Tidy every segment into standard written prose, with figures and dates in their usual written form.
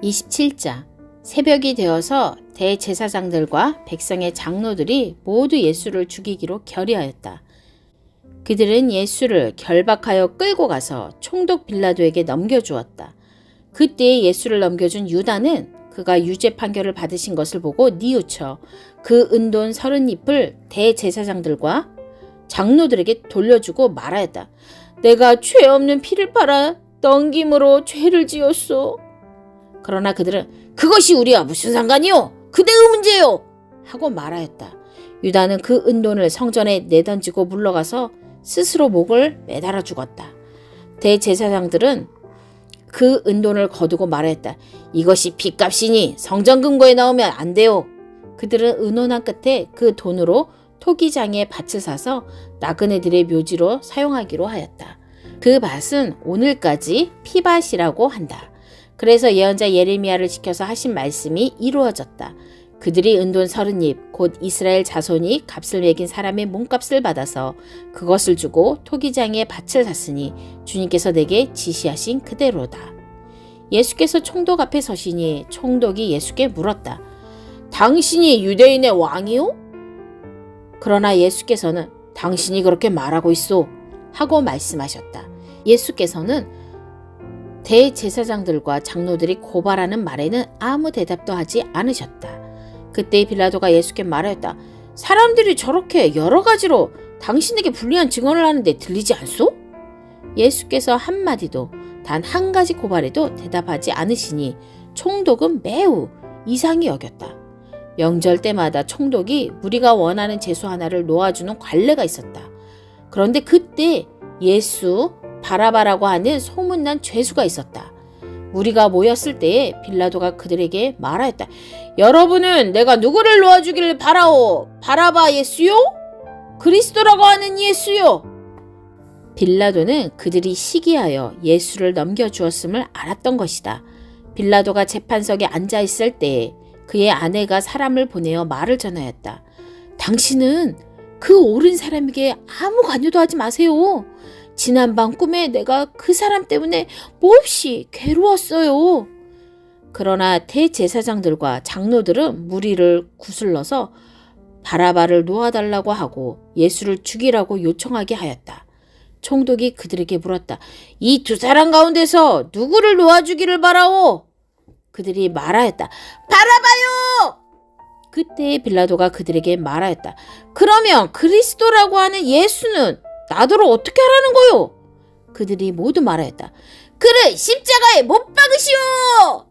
27장. 새벽이 되어서 대제사장들과 백성의 장로들이 모두 예수를 죽이기로 결의하였다. 그들은 예수를 결박하여 끌고 가서 총독 빌라도에게 넘겨주었다. 그때 예수를 넘겨준 유다는 그가 유죄 판결을 받으신 것을 보고 뉘우쳐 그 은돈 30잎을 대제사장들과 장로들에게 돌려주고 말하였다. 내가 죄 없는 피를 팔아 넘김으로 죄를 지었소. 그러나 그들은 그것이 우리와 무슨 상관이요? 그대의 문제요! 하고 말하였다. 유다는 그 은돈을 성전에 내던지고 물러가서 스스로 목을 매달아 죽었다. 대제사장들은 그 은돈을 거두고 말하였다. 이것이 핏값이니 성전 금고에 넣으면 안 돼요. 그들은 의논한 끝에 그 돈으로 토기장에 밭을 사서 나그네들의 묘지로 사용하기로 하였다. 그 밭은 오늘까지 피밭이라고 한다. 그래서 예언자 예레미야를 지켜서 하신 말씀이 이루어졌다. 그들이 은돈 30잎 곧 이스라엘 자손이 값을 매긴 사람의 몸값을 받아서 그것을 주고 토기장에 밭을 샀으니 주님께서 내게 지시하신 그대로다. 예수께서 총독 앞에 서시니 총독이 예수께 물었다. 당신이 유대인의 왕이요? 그러나 예수께서는 당신이 그렇게 말하고 있소 하고 말씀하셨다. 예수께서는 대제사장들과 장로들이 고발하는 말에는 아무 대답도 하지 않으셨다. 그때 빌라도가 예수께 말하였다. 사람들이 저렇게 여러 가지로 당신에게 불리한 증언을 하는데 들리지 않소? 예수께서 한마디도 단 한 가지 고발에도 대답하지 않으시니 총독은 매우 이상히 여겼다. 명절 때마다 총독이 무리가 원하는 제수 하나를 놓아주는 관례가 있었다. 그런데 그때 예수 바라바라고 하는 소문난 죄수가 있었다. 무리가 모였을 때에 빌라도가 그들에게 말하였다. 여러분은 내가 누구를 놓아주기를 바라오? 바라바 예수요? 그리스도라고 하는 예수요? 빌라도는 그들이 시기하여 예수를 넘겨주었음을 알았던 것이다. 빌라도가 재판석에 앉아있을 때에 그의 아내가 사람을 보내어 말을 전하였다. 당신은 그 옳은 사람에게 아무 관여도 하지 마세요. 지난밤 꿈에 내가 그 사람 때문에 몹시 괴로웠어요. 그러나 대제사장들과 장로들은 무리를 구슬러서 바라바를 놓아달라고 하고 예수를 죽이라고 요청하게 하였다. 총독이 그들에게 물었다. 이 두 사람 가운데서 누구를 놓아주기를 바라오? 그들이 말하였다. 바라바요! 그때 빌라도가 그들에게 말하였다. 그러면 그리스도라고 하는 예수는 나더러 어떻게 하라는 거요? 그들이 모두 말하였다. 그를 십자가에 못 박으시오!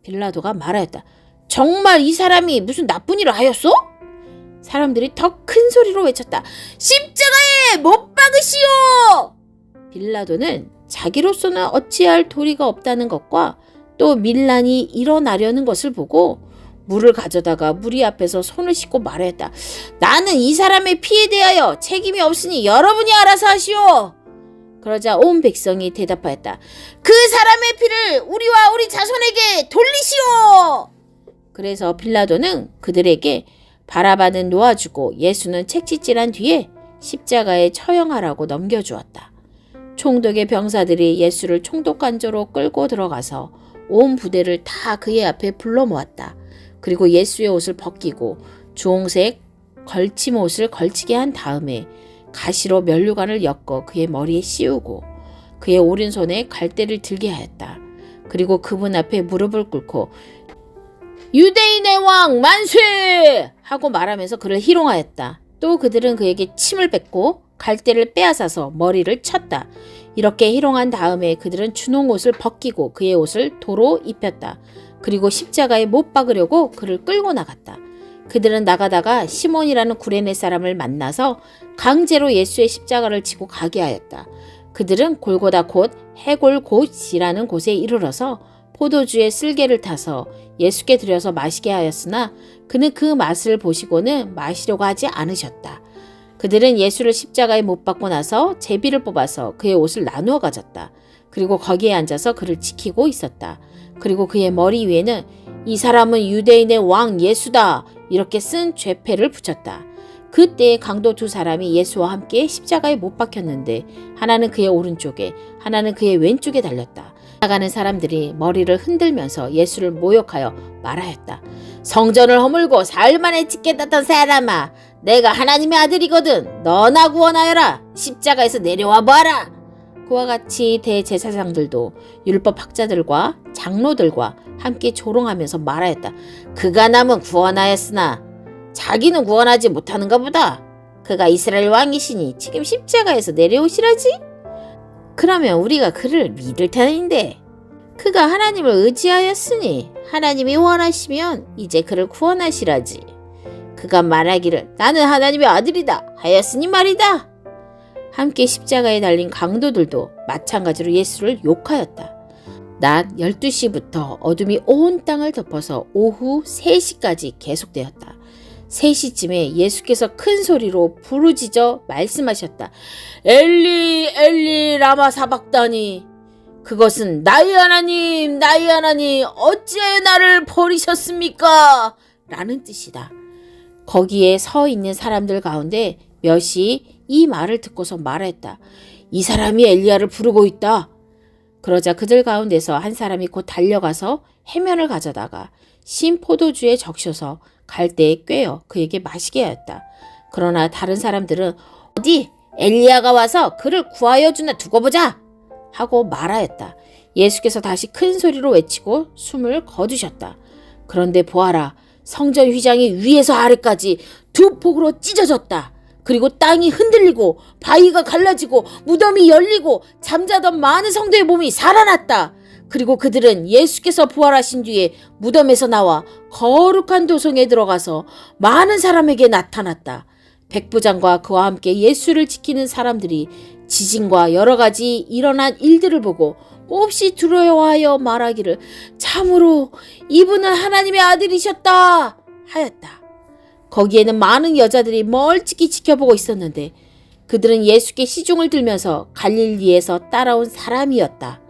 빌라도가 말하였다. 정말 이 사람이 무슨 나쁜 일을 하였소? 사람들이 더 큰 소리로 외쳤다. 십자가에 못 박으시오! 빌라도는 자기로서는 어찌할 도리가 없다는 것과 또 밀란이 일어나려는 것을 보고 물을 가져다가 무리 앞에서 손을 씻고 말하였다. 나는 이 사람의 피에 대하여 책임이 없으니 여러분이 알아서 하시오. 그러자 온 백성이 대답하였다. 그 사람의 피를 우리와 우리 자손에게 돌리시오. 그래서 빌라도는 그들에게 바라바는 놓아주고 예수는 책짓질한 뒤에 십자가에 처형하라고 넘겨주었다. 총독의 병사들이 예수를 총독관저로 끌고 들어가서 온 부대를 다 그의 앞에 불러 모았다. 그리고 예수의 옷을 벗기고 주홍색 걸침 옷을 걸치게 한 다음에 가시로 면류관을 엮어 그의 머리에 씌우고 그의 오른손에 갈대를 들게 하였다. 그리고 그분 앞에 무릎을 꿇고 유대인의 왕 만세! 하고 말하면서 그를 희롱하였다. 또 그들은 그에게 침을 뱉고 갈대를 빼앗아서 머리를 쳤다. 이렇게 희롱한 다음에 그들은 준홍옷을 벗기고 그의 옷을 도로 입혔다. 그리고 십자가에 못 박으려고 그를 끌고 나갔다. 그들은 나가다가 시몬이라는 구레네 사람을 만나서 강제로 예수의 십자가를 지고 가게 하였다. 그들은 골고다 곧 해골곶이라는 곳에 이르러서 포도주에 쓸개를 타서 예수께 들여서 마시게 하였으나 그는 그 맛을 보시고는 마시려고 하지 않으셨다. 그들은 예수를 십자가에 못 박고 나서 제비를 뽑아서 그의 옷을 나누어 가졌다. 그리고 거기에 앉아서 그를 지키고 있었다. 그리고 그의 머리 위에는 이 사람은 유대인의 왕 예수다 이렇게 쓴 죄패를 붙였다. 그때 강도 두 사람이 예수와 함께 십자가에 못 박혔는데 하나는 그의 오른쪽에 하나는 그의 왼쪽에 달렸다. 나가는 사람들이 머리를 흔들면서 예수를 모욕하여 말하였다. 성전을 허물고 사흘 만에 짓겠다던 사람아, 내가 하나님의 아들이거든. 너나 구원하여라. 십자가에서 내려와 봐라. 그와 같이 대제사장들도 율법학자들과 장로들과 함께 조롱하면서 말하였다. 그가 남은 구원하였으나 자기는 구원하지 못하는가 보다. 그가 이스라엘 왕이시니 지금 십자가에서 내려오시라지? 그러면 우리가 그를 믿을 터인데, 그가 하나님을 의지하였으니 하나님이 원하시면 이제 그를 구원하시라지. 그가 말하기를 나는 하나님의 아들이다 하였으니 말이다. 함께 십자가에 달린 강도들도 마찬가지로 예수를 욕하였다. 낮 12시부터 어둠이 온 땅을 덮어서 오후 3시까지 계속되었다. 3시쯤에 예수께서 큰 소리로 부르짖어 말씀하셨다. 엘리 엘리 라마 사박다니. 그것은 나의 하나님 나의 하나님 어찌하여 나를 버리셨습니까? 라는 뜻이다. 거기에 서 있는 사람들 가운데 몇이 이 말을 듣고서 말했다. 이 사람이 엘리야를 부르고 있다. 그러자 그들 가운데서 한 사람이 곧 달려가서 해면을 가져다가 신 포도주에 적셔서 갈대에 꿰어 그에게 마시게 하였다. 그러나 다른 사람들은 어디 엘리야가 와서 그를 구하여 주나 두고 보자 하고 말하였다. 예수께서 다시 큰 소리로 외치고 숨을 거두셨다. 그런데 보아라, 성전 휘장이 위에서 아래까지 두 폭으로 찢어졌다. 그리고 땅이 흔들리고 바위가 갈라지고 무덤이 열리고 잠자던 많은 성도의 몸이 살아났다. 그리고 그들은 예수께서 부활하신 뒤에 무덤에서 나와 거룩한 도성에 들어가서 많은 사람에게 나타났다. 백부장과 그와 함께 예수를 지키는 사람들이 지진과 여러 가지 일어난 일들을 보고 몹시 두려워하여 말하기를 참으로 이분은 하나님의 아들이셨다 하였다. 거기에는 많은 여자들이 멀찍이 지켜보고 있었는데 그들은 예수께 시중을 들면서 갈릴리에서 따라온 사람이었다.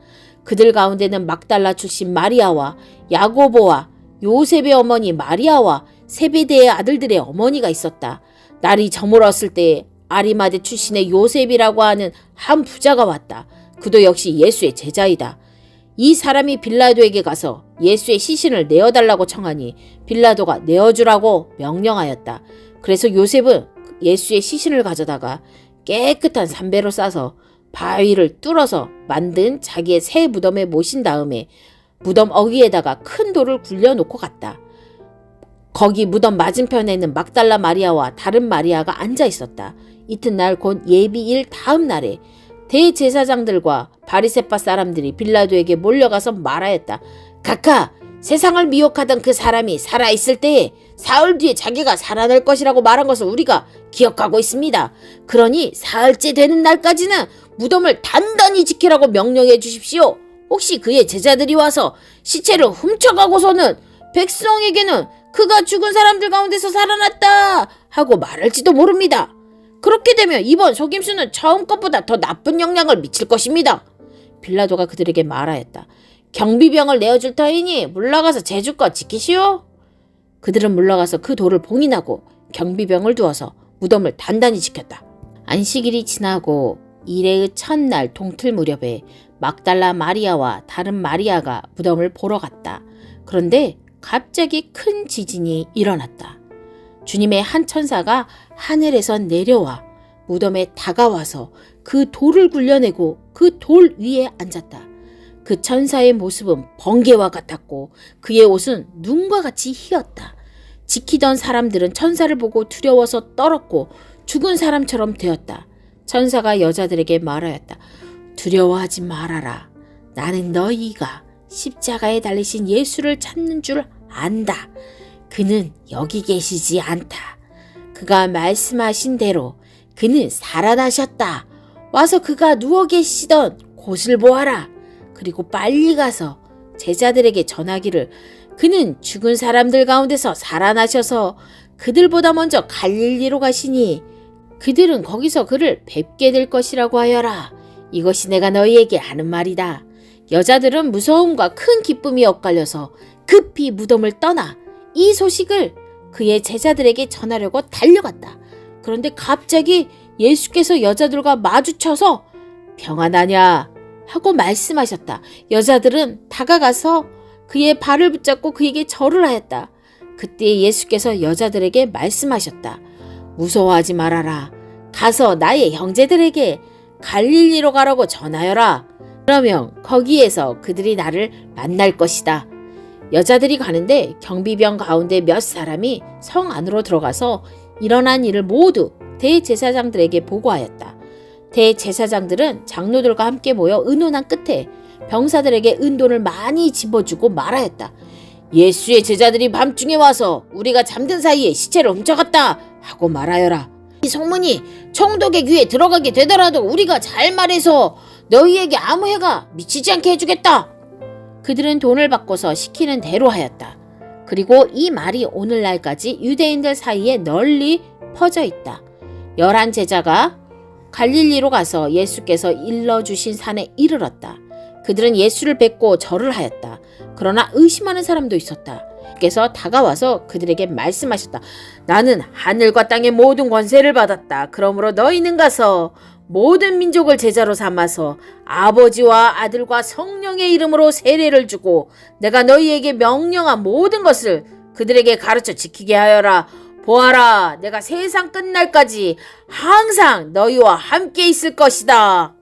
그들 가운데는 막달라 출신 마리아와 야고보와 요셉의 어머니 마리아와 세베대의 아들들의 어머니가 있었다. 날이 저물었을 때 아리마대 출신의 요셉이라고 하는 한 부자가 왔다. 그도 역시 예수의 제자이다. 이 사람이 빌라도에게 가서 예수의 시신을 내어달라고 청하니 빌라도가 내어주라고 명령하였다. 그래서 요셉은 예수의 시신을 가져다가 깨끗한 삼배로 싸서 바위를 뚫어서 만든 자기의 새 무덤에 모신 다음에 무덤 어귀에다가 큰 돌을 굴려놓고 갔다. 거기 무덤 맞은편에는 막달라 마리아와 다른 마리아가 앉아 있었다. 이튿날 곧 예비일 다음 날에 대제사장들과 바리새파 사람들이 빌라도에게 몰려가서 말하였다. 각하, 세상을 미혹하던 그 사람이 살아있을 때에 사흘 뒤에 자기가 살아날 것이라고 말한 것을 우리가 기억하고 있습니다. 그러니 사흘째 되는 날까지는 무덤을 단단히 지키라고 명령해 주십시오. 혹시 그의 제자들이 와서 시체를 훔쳐가고서는 백성에게는 그가 죽은 사람들 가운데서 살아났다 하고 말할지도 모릅니다. 그렇게 되면 이번 속임수는 처음 것보다 더 나쁜 영향을 미칠 것입니다. 빌라도가 그들에게 말하였다. 경비병을 내어줄 터이니 물러가서 제주껏 지키시오. 그들은 물러가서 그 돌을 봉인하고 경비병을 두어서 무덤을 단단히 지켰다. 안식일이 지나고 일해의 첫날 동틀 무렵에 막달라 마리아와 다른 마리아가 무덤을 보러 갔다. 그런데 갑자기 큰 지진이 일어났다. 주님의 한 천사가 하늘에서 내려와 무덤에 다가와서 그 돌을 굴려내고 그 돌 위에 앉았다. 그 천사의 모습은 번개와 같았고 그의 옷은 눈과 같이 희었다. 지키던 사람들은 천사를 보고 두려워서 떨었고 죽은 사람처럼 되었다. 천사가 여자들에게 말하였다. 두려워하지 말아라. 나는 너희가 십자가에 달리신 예수를 찾는 줄 안다. 그는 여기 계시지 않다. 그가 말씀하신 대로 그는 살아나셨다. 와서 그가 누워 계시던 곳을 보아라. 그리고 빨리 가서 제자들에게 전하기를 그는 죽은 사람들 가운데서 살아나셔서 그들보다 먼저 갈릴리로 가시니 그들은 거기서 그를 뵙게 될 것이라고 하여라. 이것이 내가 너희에게 하는 말이다. 여자들은 무서움과 큰 기쁨이 엇갈려서 급히 무덤을 떠나 이 소식을 그의 제자들에게 전하려고 달려갔다. 그런데 갑자기 예수께서 여자들과 마주쳐서 평안하냐 하고 말씀하셨다. 여자들은 다가가서 그의 발을 붙잡고 그에게 절을 하였다. 그때 예수께서 여자들에게 말씀하셨다. 무서워하지 말아라. 가서 나의 형제들에게 갈릴리로 가라고 전하여라. 그러면 거기에서 그들이 나를 만날 것이다. 여자들이 가는데 경비병 가운데 몇 사람이 성 안으로 들어가서 일어난 일을 모두 대제사장들에게 보고하였다. 대제사장들은 장로들과 함께 모여 의논한 끝에 병사들에게 은돈을 많이 집어주고 말하였다. 예수의 제자들이 밤중에 와서 우리가 잠든 사이에 시체를 훔쳐갔다 하고 말하여라. 이 성문이 총독의 귀에 들어가게 되더라도 우리가 잘 말해서 너희에게 아무 해가 미치지 않게 해주겠다. 그들은 돈을 바꿔서 시키는 대로 하였다. 그리고 이 말이 오늘날까지 유대인들 사이에 널리 퍼져 있다. 11 제자가 갈릴리로 가서 예수께서 일러주신 산에 이르렀다. 그들은 예수를 뵙고 절을 하였다. 그러나 의심하는 사람도 있었다. 께서 다가와서 그들에게 말씀하셨다. 나는 하늘과 땅의 모든 권세를 받았다. 그러므로 너희는 가서 모든 민족을 제자로 삼아서 아버지와 아들과 성령의 이름으로 세례를 주고 내가 너희에게 명령한 모든 것을 그들에게 가르쳐 지키게 하여라. 보아라, 내가 세상 끝날까지 항상 너희와 함께 있을 것이다.